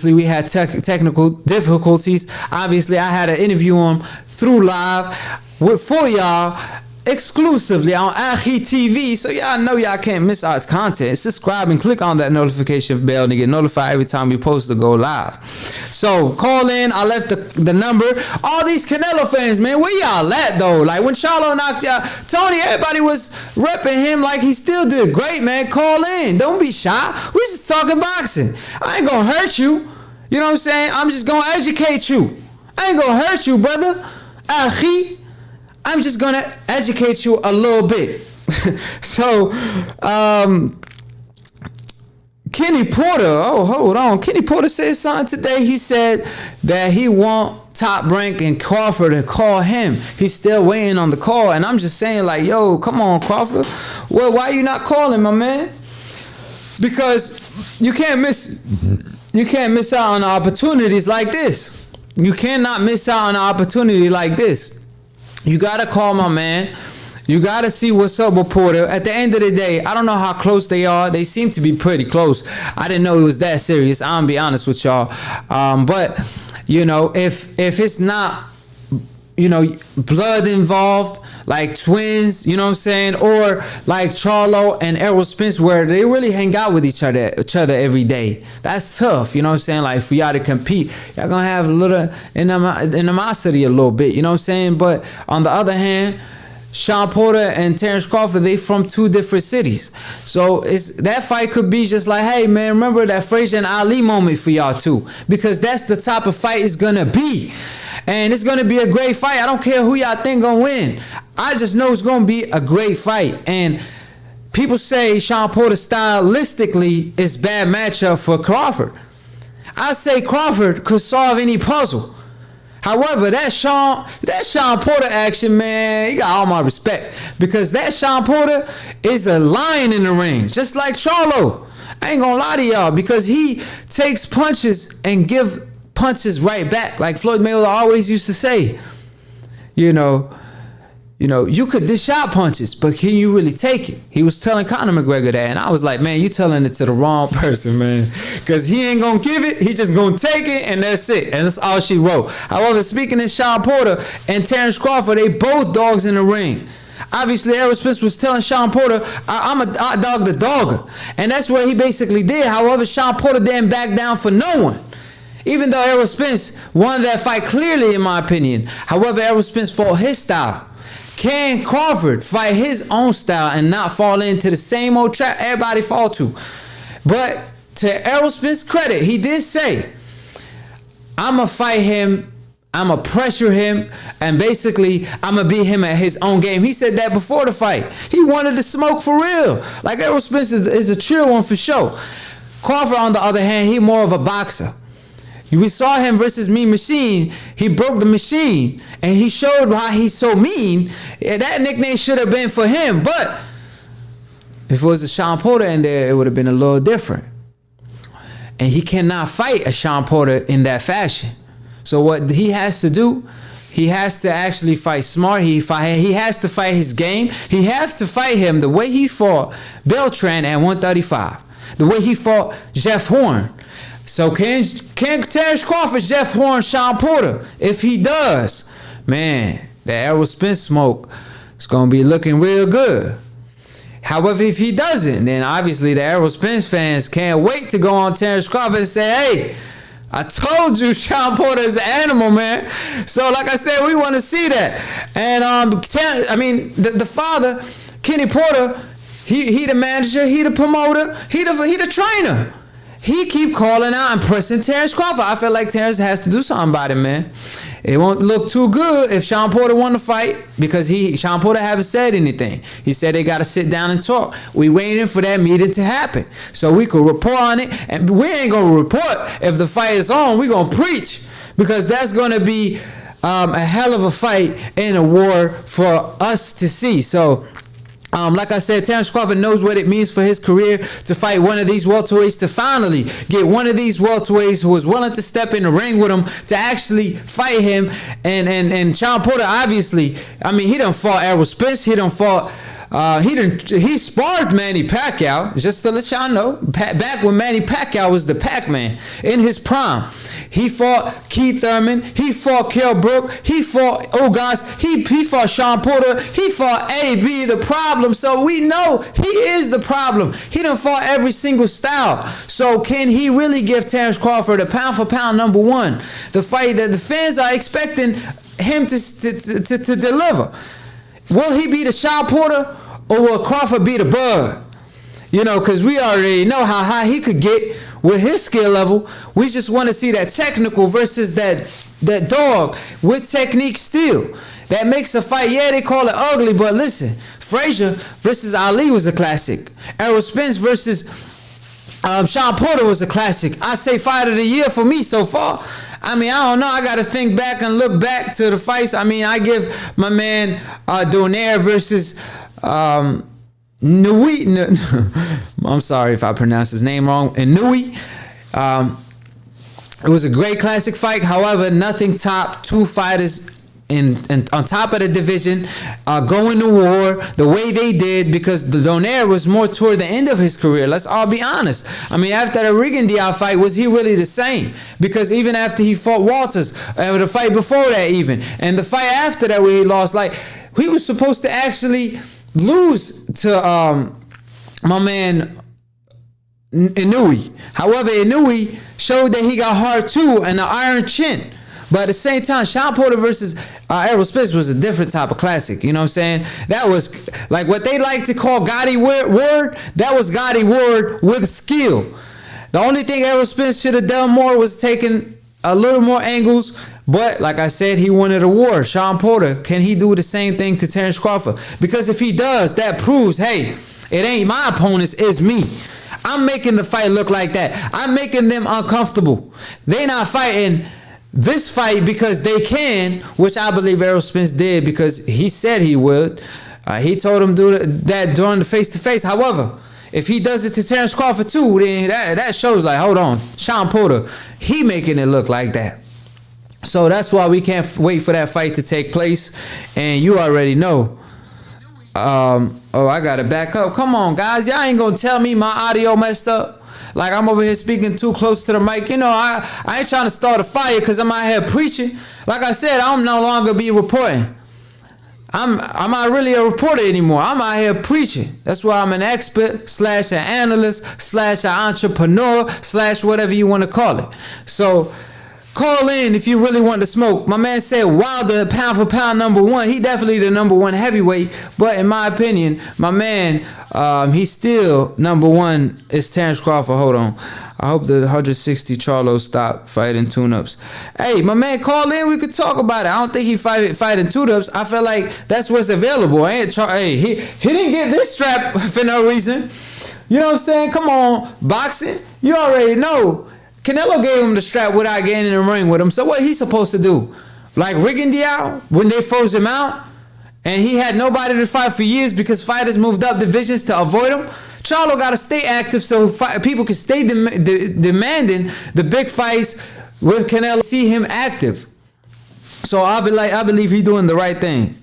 We had technical difficulties. Obviously, I had to interview him through live for y'all exclusively on AkHi TV, so y'all know y'all can't miss our content. Subscribe and click on that notification bell to get notified every time we post to go live. So call in. I left the number. All these Canelo fans, man, where y'all at though? Like when Shawn knocked y'all, Tony, everybody was repping him like he still did great, man. Call in. Don't be shy. We just talking boxing. I ain't gonna hurt you. You know what I'm saying? I'm just gonna educate you. I ain't gonna hurt you, brother. AkHi, I'm just gonna educate you a little bit. So, Kenny Porter, oh, hold on. Kenny Porter said something today. He said that he want Top Rank and Crawford to call him. He's still waiting on the call. And I'm just saying, like, yo, come on, Crawford. Well, why you not calling, my man? Because you can't miss out on opportunities like this. You cannot miss out on an opportunity like this. You gotta call my man. You gotta see what's up with Porter. At the end of the day, I don't know how close they are. They seem to be pretty close. I didn't know it was that serious. I'm gonna be honest with y'all. But you know, if it's not, you know, blood involved, like twins, you know what I'm saying, or like Charlo and Errol Spence, where they really hang out with each other every day. That's tough, you know what I'm saying. Like for y'all to compete, y'all gonna have a little animosity a little bit, you know what I'm saying. But on the other hand, Shawn Porter and Terence Crawford, they from two different cities. So that fight could be just like, hey man, remember that Frazier and Ali moment for y'all too, because that's the type of fight it's gonna be. And it's gonna be a great fight. I don't care who y'all think gonna win. I just know it's gonna be a great fight. And people say Shawn Porter stylistically is bad matchup for Crawford. I say Crawford could solve any puzzle. However, that Shawn Porter action, man, you got all my respect, because that Shawn Porter is a lion in the ring, just like Charlo. I ain't gonna lie to y'all, because he takes punches and give punches right back, like Floyd Mayweather always used to say. You know, you could dish out punches, but can you really take it? He was telling Conor McGregor that, and I was like, man, you telling it to the wrong person, man, because he ain't gonna give it. He just gonna take it, and that's it, and that's all she wrote. However, speaking of Shawn Porter and Terence Crawford, they both dogs in the ring. Obviously, Errol Spence was telling Shawn Porter, I dog the dogger, and that's what he basically did. However, Shawn Porter didn't back down for no one. Even though Errol Spence won that fight clearly, in my opinion. However, Errol Spence fought his style. Can Crawford fight his own style and not fall into the same old trap everybody fall to? But to Errol Spence's credit, he did say, I'm going to fight him, I'm going to pressure him, and basically, I'm going to beat him at his own game. He said that before the fight. He wanted to smoke for real. Like Errol Spence is a chill one for sure. Crawford, on the other hand, he more of a boxer. We saw him versus Mean Machine. He broke the machine, and he showed why he's so mean. That nickname should have been for him, but if it was a Shawn Porter in there, it would have been a little different. And he cannot fight a Shawn Porter in that fashion. So what he has to do, he has to actually fight smart. He has to fight his game. He has to fight him the way he fought Beltran at 135, the way he fought Jeff Horn. So can Terence Crawford Jeff Horn Shawn Porter? If he does, man, the Errol Spence smoke is going to be looking real good. However, if he doesn't, then obviously the Errol Spence fans can't wait to go on Terence Crawford and say, hey, I told you Shawn Porter is an animal, man. So like I said, we want to see that. And the father, Kenny Porter, he the manager, he the promoter, he the trainer. He keep calling out and pressing Terence Crawford. I feel like Terence has to do something about it, man. It won't look too good if Shawn Porter won the fight, because Shawn Porter haven't said anything. He said they got to sit down and talk. We waiting for that meeting to happen so we could report on it. And we ain't going to report if the fight is on. We going to preach, because that's going to be a hell of a fight in a war for us to see. So like I said, Terence Crawford knows what it means for his career to fight one of these welterweights, to finally get one of these welterweights who is willing to step in the ring with him to actually fight him. And Shawn Porter, obviously, I mean, he done fought Errol Spence, he done fought He sparred Manny Pacquiao, just to let y'all know. Back when Manny Pacquiao was the Pac-Man in his prime. He fought Keith Thurman. He fought Kell Brook. He fought he fought Shawn Porter. He fought AB the Problem. So we know he is the problem. He done fought every single style. So can he really give Terence Crawford a pound for pound number one? The fight that the fans are expecting him to deliver. Will he be the Shawn Porter, or will Crawford be the Bud? You know, because we already know how high he could get with his skill level. We just want to see that technical versus that dog with technique still. That makes a fight, yeah, they call it ugly, but listen, Frazier versus Ali was a classic. Errol Spence versus Shawn Porter was a classic. I say fight of the year for me so far. I mean, I don't know. I got to think back and look back to the fights. I mean, I give my man Donaire versus Nui. I'm sorry if I pronounced his name wrong. And Nui. It was a great classic fight. However, nothing topped two fighters and on top of the division, going to war the way they did, because the Donaire was more toward the end of his career. Let's all be honest. I mean, after the Rigondeaux fight, was he really the same? Because even after he fought Walters, the fight before that even, and the fight after that where he lost, like, he was supposed to actually lose to my man Inoue. However, Inoue showed that he got hard too and an iron chin. But at the same time, Shawn Porter versus Errol Spence was a different type of classic. You know what I'm saying? That was like what they like to call Gotti Ward. That was Gotti Ward with skill. The only thing Errol Spence should have done more was taken a little more angles. But like I said, he wanted a war. Shawn Porter, can he do the same thing to Terence Crawford? Because if he does, that proves, hey, it ain't my opponents, it's me. I'm making the fight look like that. I'm making them uncomfortable. They not fighting this fight because they can, which I believe Errol Spence did because he said he would. He told him do that during the face-to-face. However, if he does it to Terence Crawford too, then that shows like, hold on, Shawn Porter, he making it look like that. So that's why we can't wait for that fight to take place. And you already know. Oh, I got to back up. Come on, guys. Y'all ain't going to tell me my audio messed up. Like I'm over here speaking too close to the mic. You know, I ain't trying to start a fire because I'm out here preaching. Like I said, I'm no longer be reporting. I'm not really a reporter anymore. I'm out here preaching. That's why I'm an expert / an analyst / an entrepreneur / whatever you want to call it. So call in if you really want to smoke. My man said Wilder pound for pound number one. He definitely the number one heavyweight. But in my opinion, my man, he's still number one is Terence Crawford. Hold on. I hope the 160 Charlo stop fighting tune-ups. Hey, my man, call in. We could talk about it. I don't think he fighting tune-ups. I feel like that's what's available. Hey, he didn't get this strap for no reason. You know what I'm saying? Come on, boxing. You already know. Canelo gave him the strap without getting in the ring with him. So what he supposed to do? Like Rigondeaux when they froze him out and he had nobody to fight for years because fighters moved up divisions to avoid him. Charlo got to stay active so people can stay demanding the big fights with Canelo. See him active. So I believe he's doing the right thing.